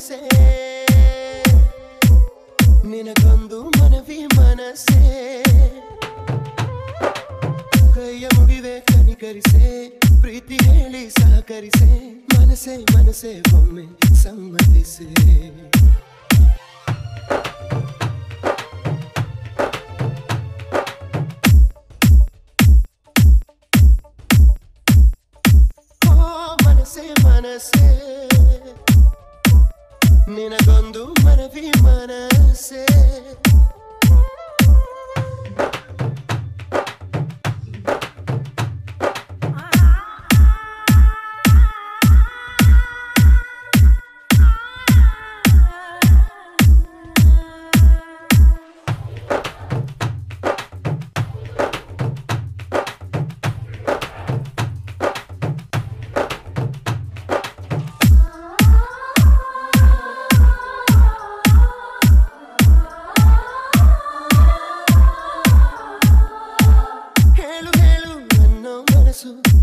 ಮನಸೇ ನಿನಗೊಂದು ಮನವಿ ಮನಸೇ ಕೈಯ ಮುಗಿವೆ ಕನಿಕರಿಸೆ ಪ್ರೀತಿ ಹೇಳಿ ಸಹಕರಿಸೆ ಮನಸೇ ಮನಸೇ ಒಮ್ಮೆ ಸಮ್ಮತಿಸೆ ಮನಸೇ ಮನಸೇ ನಿನಗೊಂದು ಮನವಿ ಮನಸೇ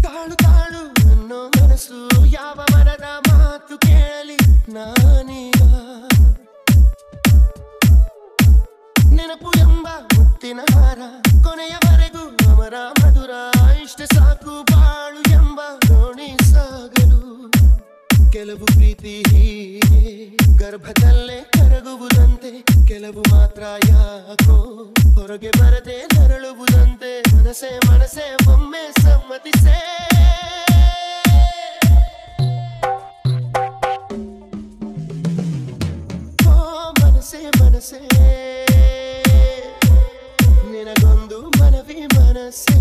ತಾಳು ತಾಳು ಅನ್ನೋ ಮನಸ್ಸು ಯಾವ ಮನದ ಮಾತು ಕೇಳಲಿ ನಾನೀಗ ನೆನಪು ಎಂಬ ಮುತ್ತಿನ ಹಾರ ಕೊನೆಯವರೆಗೂ ಅಮರ ಮಧುರ ಇಷ್ಟ ಸಾಕು ಬಾಳು ಎಂಬ ದೋಣಿ ಸಾಗಲು ಕೆಲವು ಪ್ರೀತಿ ಹೀಗೆ ಗರ್ಭದಲ್ಲೇ ಕರಗುವುದಂತೆ ಕೆಲವು ಮಾತ್ರ ಯಾಕೋ ಹೊರಗೆ ಬರದೆ ನರಳುವುದಂತೆ ಮನಸೇ ಮನಸೇ ಒಮ್ಮೆ ಸಮ್ಮತಿಸೇ ಮನಸೇ ಮನಸೇ ನಿನಗೊಂದು ಮನವಿ ಮನಸೇ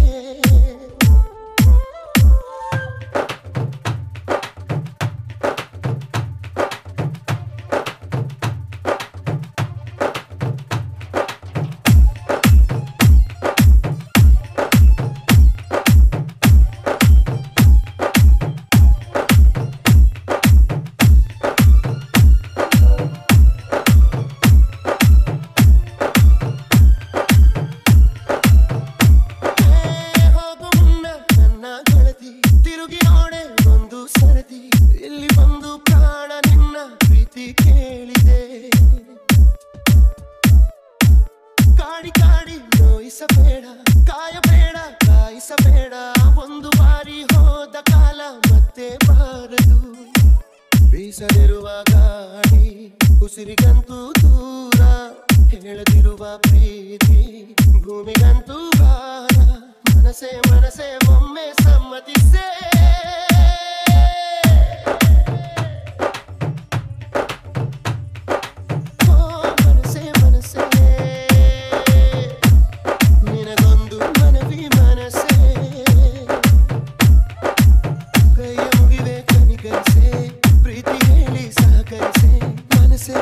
ತಿರುಗಿ ನೋಡೆ ಒಂದು ಸರದಿ ಇಲ್ಲಿ ಬಂದು ಪ್ರಾಣ ನಿನ್ನ ಪ್ರೀತಿ ಕೇಳಿದೆ ಕಾಡಿ ಕಾಡಿ ನೋಯಿಸಬೇಡ ಕಾಯಬೇಡ ಕಾಯಿಸಬೇಡ ಒಂದು ಬಾರಿ ಹೋದ ಕಾಲ ಮತ್ತೆ ಬಾರದು ಬೀಸದಿರುವ ಗಾಡಿ ಉಸಿರಿಗಂತೂ ದೂರ ಹೇಳದಿರುವ ಪ್ರೀತಿ ಭೂಮಿಗಂತೂ ಭಾರ ಮನಸೇ ಮನಸೇ ಒಮ್ಮೆ ಸಮ್ಮತಿಸೇ ಮನಸೇ ಮನಸೇ ನಿನಗೊಂದು ಮನವಿ ಮನಸೇ ಕೈಯ ಮುಗಿವೆ ಕನಿಕರಿಸೆ ಪ್ರೀತಿ ಹೇಳಿ ಸಹಕರಿಸೆ ಮನಸೇ